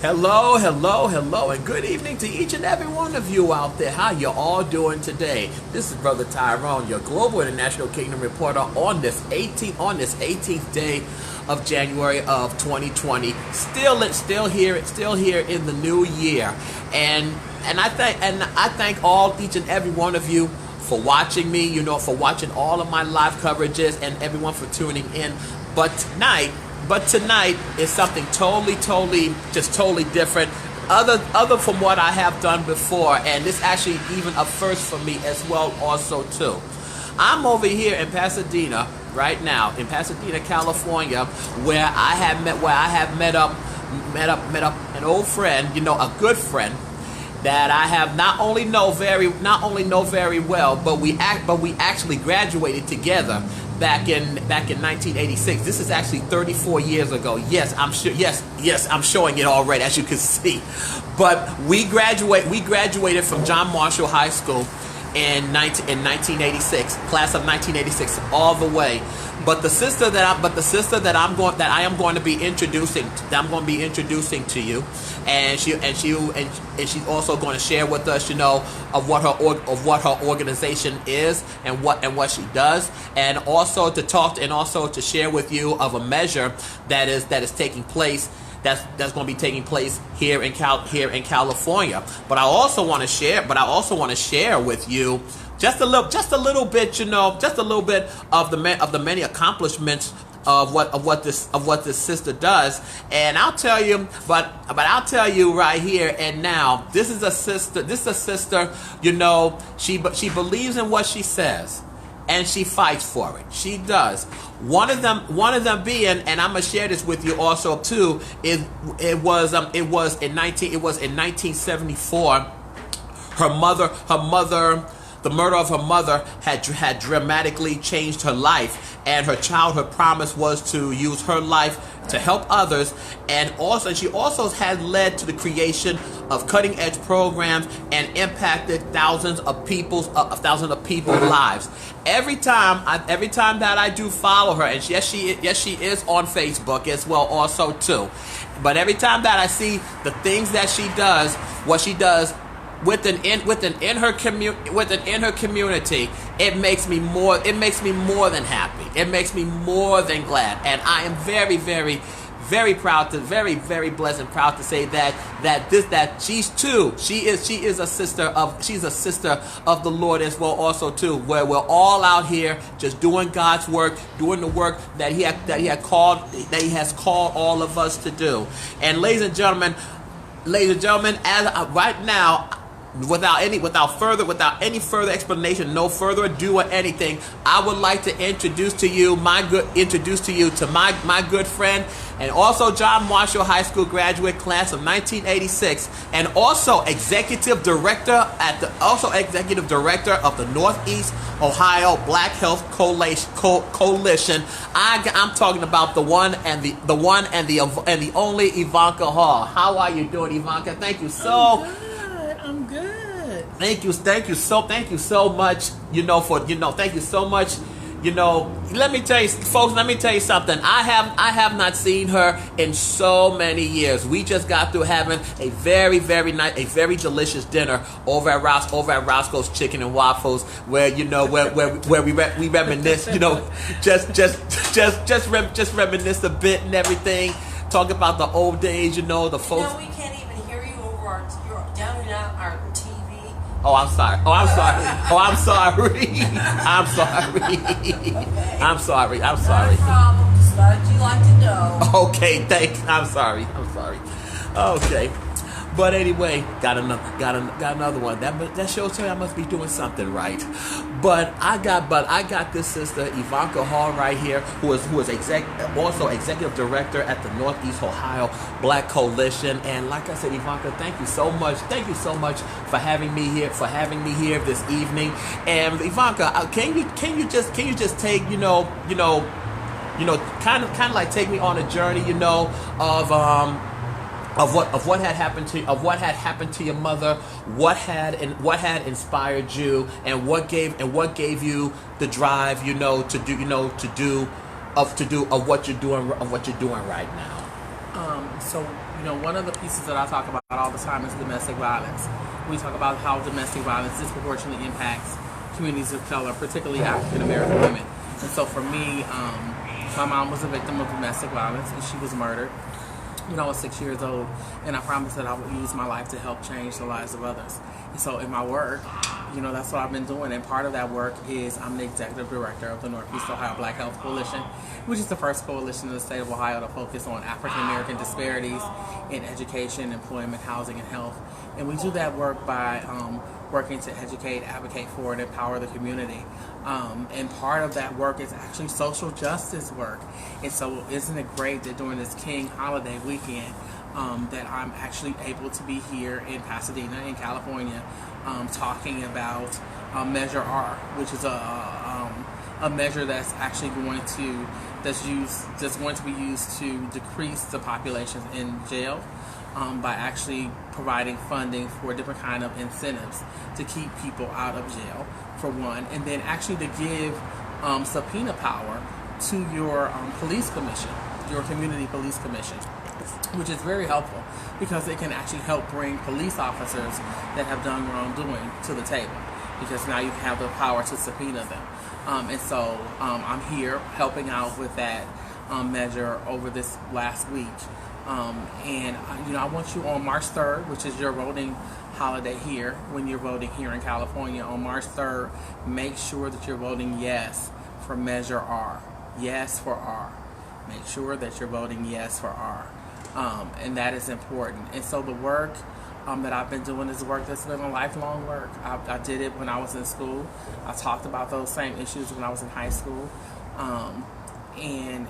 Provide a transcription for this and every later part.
Hello, hello, hello, and good evening to each and every one of you out there. How you all doing today? This is Brother Tyrone, your Global International Kingdom reporter on this 18th day of January of 2020. Still here in the new year, and I thank each and every one of you for watching me. For watching all of my live coverages, and everyone for tuning in. But tonight is something totally different, other from what I have done before, and this actually even a first for me as well also too. I'm over here in Pasadena right now, in Pasadena, California, where I have met up an old friend, a good friend that I have not only know very well, but we actually graduated together back in 1986. This is actually 34 years ago. Yes, I'm sure. Yes, I'm showing it already, as you can see. But we graduated from John Marshall High School in 1986, class of 1986, all the way. But the sister that I am going to be introducing to you, and she's also going to share with us, of what her organization is and what she does, and also to share with you of a measure that is taking place. That's going to be taking place here in California. But I also want to share with you just a little bit of the many accomplishments of what this sister does. And I'll tell you, but I'll tell you right here and now, this is a sister, she believes in what she says, and she fights for it. She does. One of them being, and I'm gonna share this with you also too. It was in 1974. The murder of her mother had dramatically changed her life, and her childhood promise was to use her life to help others, and she also had led to the creation of cutting-edge programs and impacted thousands of people's lives. Every time that I do follow her, and yes she is on Facebook as well also too, but every time that I see the things that she does, what she does within her community, it makes me more than happy. It makes me more than glad, and I am very proud to, very blessed and proud to say that she is a sister of the Lord as well also too, where we're all out here just doing God's work, doing the work that he has called all of us to do. And ladies and gentlemen, as right now, without any further explanation, no further ado or anything, I would like to introduce to you my good friend, and also John Marshall High School graduate class of 1986, and also executive director of the Northeast Ohio Black Health Coalition. I'm talking about the one and the only Yvonka Hall. How are you doing, Yvonka? Thank you so. I'm good. Thank you so much. Thank you so much. Let me tell you, folks. Let me tell you something. I have not seen her in so many years. We just got through having a very nice, a very delicious dinner over at Roscoe's Chicken and Waffles, where we reminisce. Just reminisce a bit and everything. Talk about the old days. The folks. We can't even hear you over you're down and out our TV. Oh, I'm sorry. I'm sorry. I'm sorry. Not a problem. Just glad you like to know. Okay, thanks. I'm sorry. Okay. But anyway, got another one. That shows me I must be doing something right. But I got this sister Yvonka Hall right here, who is also executive director at the Northeast Ohio Black Coalition. And like I said, Yvonka, thank you so much. Thank you so much for having me here this evening. And Yvonka, can you just take kind of like take me on a journey, of what had happened to your mother, what had inspired you, and what gave you the drive, to do what you're doing right now. So, one of the pieces that I talk about all the time is domestic violence. We talk about how domestic violence disproportionately impacts communities of color, particularly African American women. And so for me, my mom was a victim of domestic violence, and she was murdered when I was 6 years old, and I promised that I would use my life to help change the lives of others. And so in my work, that's what I've been doing, and part of that work is I'm the executive director of the Northeast Ohio Black Health Coalition, which is the first coalition in the state of Ohio to focus on African American disparities in education, employment, housing, and health. And we do that work by working to educate, advocate for, and empower the community. And part of that work is actually social justice work. And so isn't it great that during this King holiday weekend that I'm actually able to be here in Pasadena, in California, talking about Measure R, which is a measure that's actually going to be used to decrease the population in jail by actually providing funding for different kind of incentives to keep people out of jail, for one, and then actually to give subpoena power to your police commission, your community police commission, which is very helpful because it can actually help bring police officers that have done wrongdoing to the table, because now you have the power to subpoena them. And so I'm here helping out with that measure over this last week. And I want you on March 3rd, which is your voting holiday here, when you're voting here in California, on March 3rd, make sure that you're voting yes for Measure R. Yes for R. Make sure that you're voting yes for R. And that is important. And so the work that I've been doing is work that's been a lifelong work. I did it when I was in school. I talked about those same issues when I was in high school. And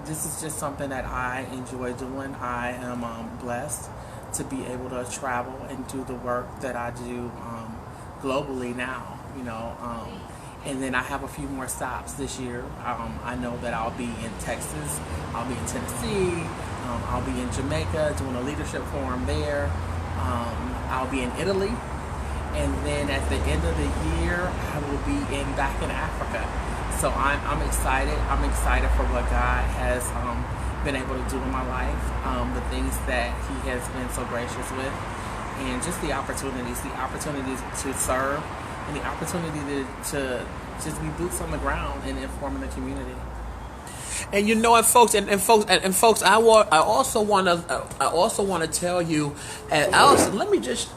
this is just something that I enjoy doing. I am blessed to be able to travel and do the work that I do globally now, and then I have a few more stops this year. I know that I'll be in Texas, I'll be in Tennessee, I'll be in Jamaica doing a leadership forum there. I'll be in Italy, and then at the end of the year, I will be back in Africa. So I'm excited. I'm excited for what God has been able to do in my life, the things that He has been so gracious with, and just the opportunities to serve, and the opportunity to just be boots on the ground and informing the community. And folks, I also want to tell you, and let me just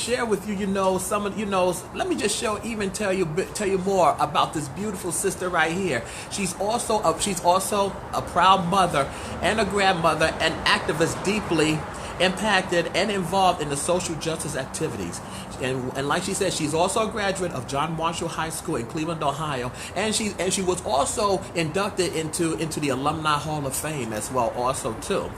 share with you, let me just tell you more about this beautiful sister right here. She's also a proud mother and a grandmother and activist, deeply impacted and involved in the social justice activities. And like she said, she's also a graduate of John Marshall High School in Cleveland, Ohio, and she was also inducted into the Alumni Hall of Fame as well, also too.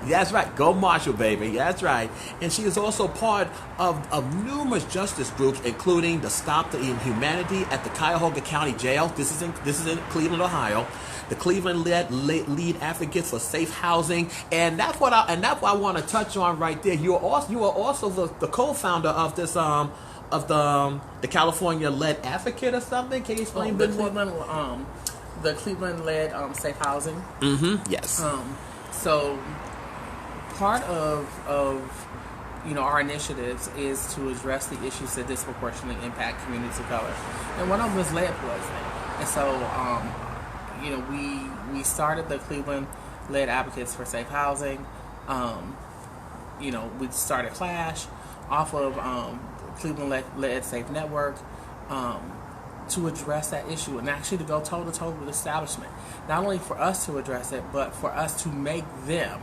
That's right, go Marshall, baby. That's right. And she is also part of numerous justice groups, including the Stop the Inhumanity at the Cuyahoga County Jail. This is in Cleveland, Ohio. The Cleveland lead advocates for safe housing, and that's what I want to touch on right there. You are also the co-founder of this of the California led advocate or something. Can you explain the Cleveland led safe housing? Mm-hmm. Yes. So part of our initiatives is to address the issues that disproportionately impact communities of color, and one of them is lead poisoning. And so we started the Cleveland led advocates for safe housing. We started Clash off of Cleveland led Safe Network to address that issue, and actually to go toe to toe with the establishment. Not only for us to address it, but for us to make them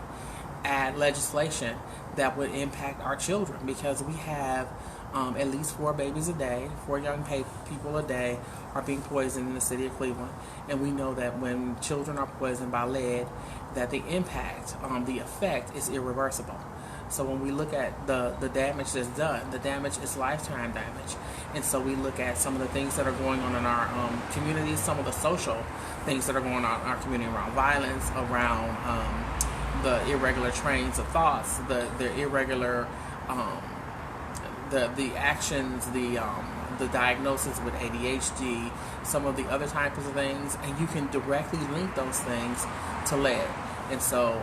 add legislation that would impact our children, because we have at least 4 babies a day, 4 young people a day are being poisoned in the city of Cleveland, and we know that when children are poisoned by lead, that the impact, the effect is irreversible. So when we look at the damage that's done, the damage is lifetime damage. And so we look at some of the things that are going on in our communities, some of the social things that are going on in our community around violence, around the irregular trains of thoughts, the irregular, the actions, the diagnosis with ADHD, some of the other types of things, and you can directly link those things to lead. And so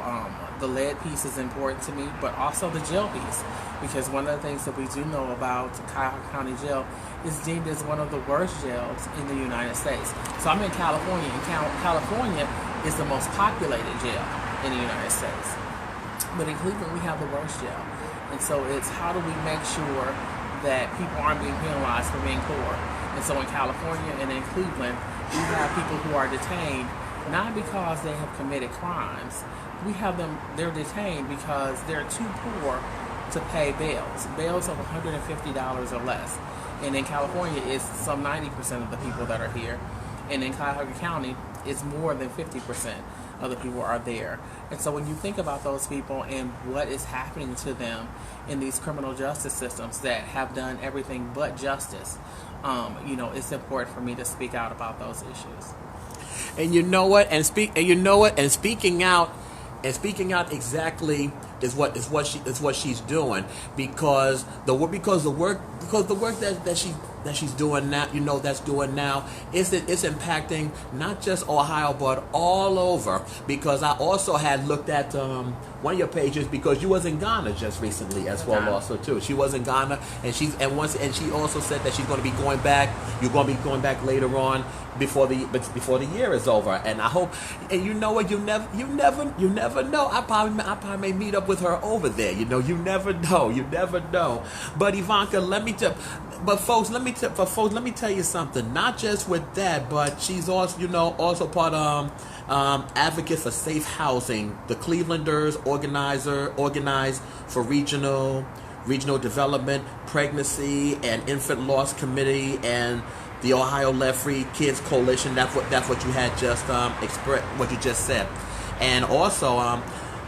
the lead piece is important to me, but also the jail piece, because one of the things that we do know about Cuyahoga County Jail is deemed as one of the worst jails in the United States. So I'm in California, and California is the most populated jail in the United States. But in Cleveland, we have the worst jail. And so it's how do we make sure that people aren't being penalized for being poor. And so in California and in Cleveland, we have people who are detained not because they have committed crimes. We have them, they're detained because they're too poor to pay bails of $150 or less. And in California, it's some 90% of the people that are here. And in Cuyahoga County, it's more than 50% of the people are there. And so when you think about those people and what is happening to them in these criminal justice systems that have done everything but justice, it's important for me to speak out about those issues. And you know what? And speaking out exactly is what she's doing, because the work that she's doing now, it's impacting not just Ohio but all over. Because I also had looked at one of your pages, because you was in Ghana just recently as well, also too. She was in Ghana, and she also said that she's going to be going back. You're going to be going back later on before the year is over. And I hope, and you know what, you never know. I probably may meet up with her over there. You never know. But Yvonka, let me tell you something. Not just with that, but she's also part of advocates for safe housing. The Clevelanders organized for regional development, pregnancy and infant loss committee, and the Ohio Let Free Kids Coalition. That's what you had just expressed, what you just said. And also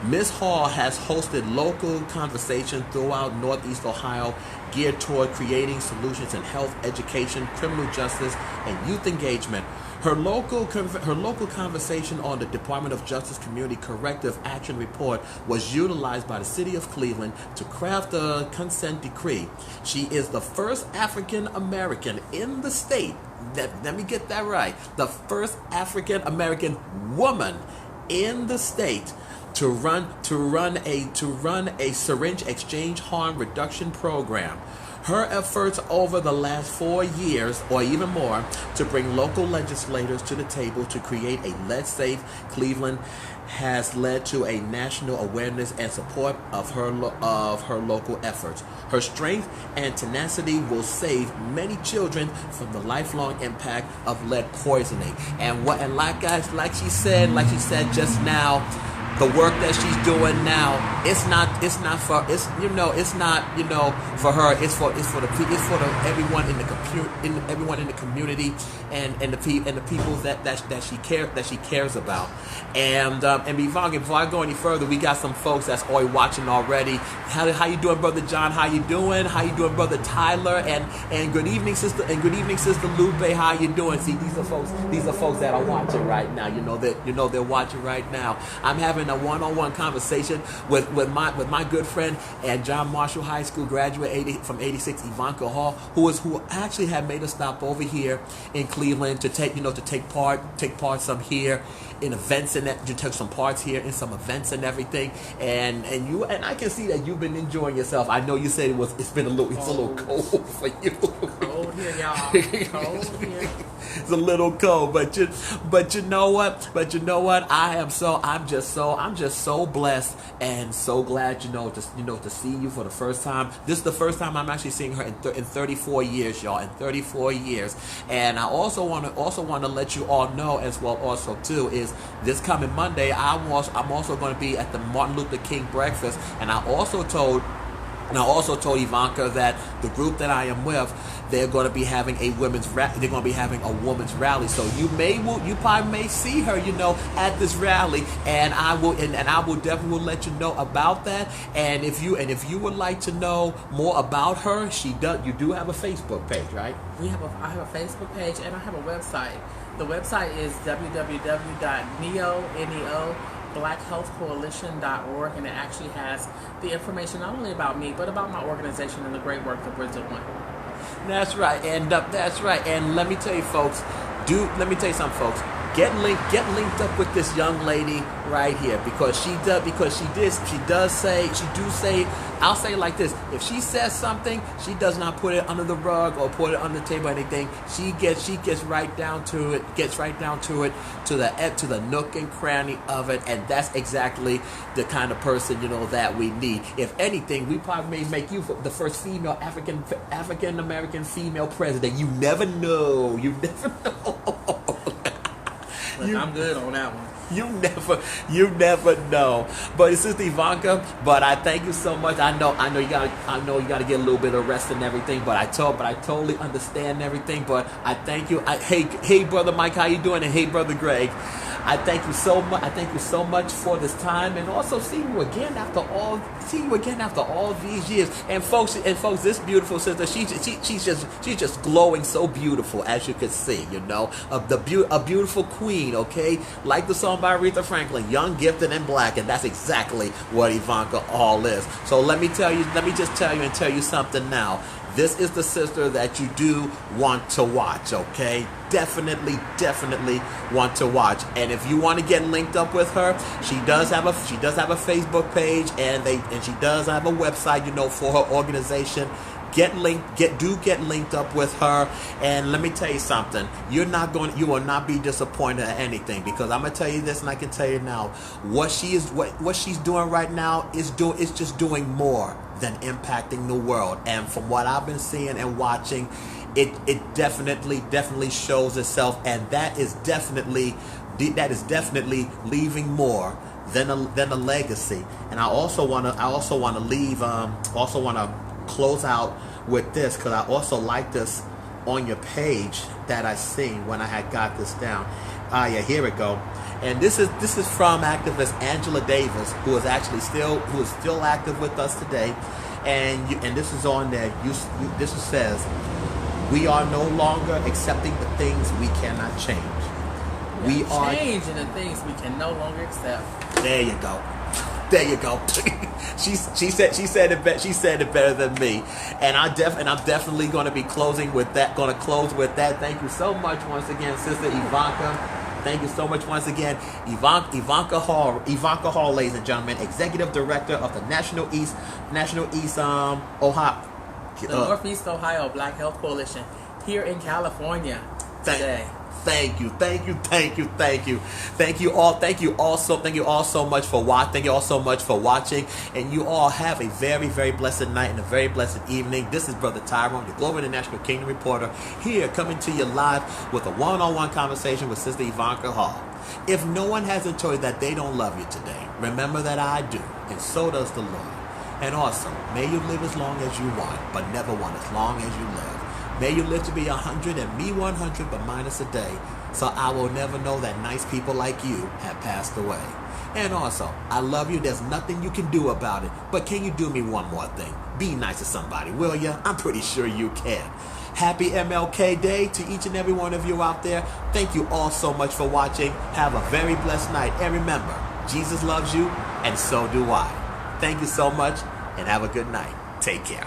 Ms. Hall has hosted local conversation throughout Northeast Ohio geared toward creating solutions in health, education, criminal justice, and youth engagement. Her local conversation on the Department of Justice Community Corrective Action Report was utilized by the City of Cleveland to craft a consent decree. She is the first African American in the state. Let me get that right. The first African American woman in the state to run a syringe exchange harm reduction program. Her efforts over the last 4 years, or even more, to bring local legislators to the table to create a lead-safe Cleveland has led to a national awareness and support of her local efforts. Her strength and tenacity will save many children from the lifelong impact of lead poisoning. And like she said just now, the work that she's doing now, it's not for her. It's for everyone in the community and the people that she cares about. And Yvonka, before I go any further, we got some folks that's already watching already. How you doing, Brother John? How you doing? How you doing, Brother Tyler? And good evening, Sister Lupe. How you doing? See, these are folks that are watching right now. They're watching right now. I'm having a one-on-one conversation with my good friend and John Marshall High School graduate from '86, Yvonka Hall, who actually had made a stop over here in Cleveland to take part some here in events, and to take some parts here in some events and everything. And I can see that you've been enjoying yourself. I know you said it's a little cold for you. Cold here, y'all. Cold here. It's a little cold, but you know what? I'm just so blessed and so glad to see you for the first time. This is the first time I'm actually seeing her in 34 years, y'all. In 34 years. And I also want to let you all know as well also too is this coming Monday I'm also going to be at the Martin Luther King breakfast, and I also told Yvonka that the group that I am with, they're going to be having a women's rally. So you probably may see her, at this rally, and I will definitely let you know about that. And if you would like to know more about her, you do have a Facebook page, right? I have a Facebook page, and I have a website. The website is www.blackhealthcoalition.org, and it actually has the information not only about me, but about my organization and the great work that we're doing. That's right, and let me tell you, folks. Let me tell you something, folks. get linked up with this young lady right here, because she does say, I'll say it like this: if she says something, she does not put it under the rug or put it on the table or anything. She gets right down to it, to the nook and cranny of it, and that's exactly the kind of person, you know, that we need. If anything, we probably may make you the first female African American female president. You never know. You never know. I'm good on that one. You never know. But it's Sister Yvonka. But I thank you so much. I know you gotta get a little bit of rest and everything. But I totally understand everything. But I thank you. Hey, brother Mike, how you doing? And hey, brother Greg, I thank you so much. I thank you so much for this time, and also seeing you again after all these years. And folks, this beautiful sister, she's just glowing so beautiful, as you can see. You know, a beautiful queen. Okay, like the song by Aretha Franklin, young, gifted, and black, and that's exactly what Yvonka Hall is. So let me just tell you something now. This is the sister that you do want to watch, okay? Definitely want to watch. And if you want to get linked up with her, she does have a Facebook page, and she does have a website, you know, for her organization. Get linked up with her, and let me tell you something. You will not be disappointed at anything, because I'm gonna tell you this, and I can tell you now, what she's doing right now is just doing more than impacting the world. And from what I've been seeing and watching, it definitely shows itself, and that is definitely leaving more than a legacy. And I also want to close out with this, because I also like this on your page that I seen when I had got this down. Yeah, here we go. And this is from activist Angela Davis, who is still active with us today. And this is on there. This says, "We are no longer accepting the things we cannot change. We are changing the things we can no longer accept." There you go. She said it better than me, and I'm definitely going to be closing with that. Going to close with that. Thank you so much once again, Sister Yvonka. Thank you so much once again, Yvonka Hall. Yvonka Hall, ladies and gentlemen, Executive Director of the National East Ohio, the Northeast Ohio Black Health Coalition here in California today. Thank you all so much for watching. Thank you all so much for watching, and you all have a very, very blessed night and a very blessed evening. This is Brother Tyrone, your Global International Kingdom reporter, here coming to you live with a one-on-one conversation with Sister Yvonka Hall. If no one has enjoyed that, they don't love you today. Remember that I do, and so does the Lord. And also, may you live as long as you want, but never want as long as you live. May you live to be 100 and me 100, but minus a day, so I will never know that nice people like you have passed away. And also, I love you. There's nothing you can do about it, but can you do me one more thing? Be nice to somebody, will you? I'm pretty sure you can. Happy MLK Day to each and every one of you out there. Thank you all so much for watching. Have a very blessed night. And remember, Jesus loves you, and so do I. Thank you so much, and have a good night. Take care.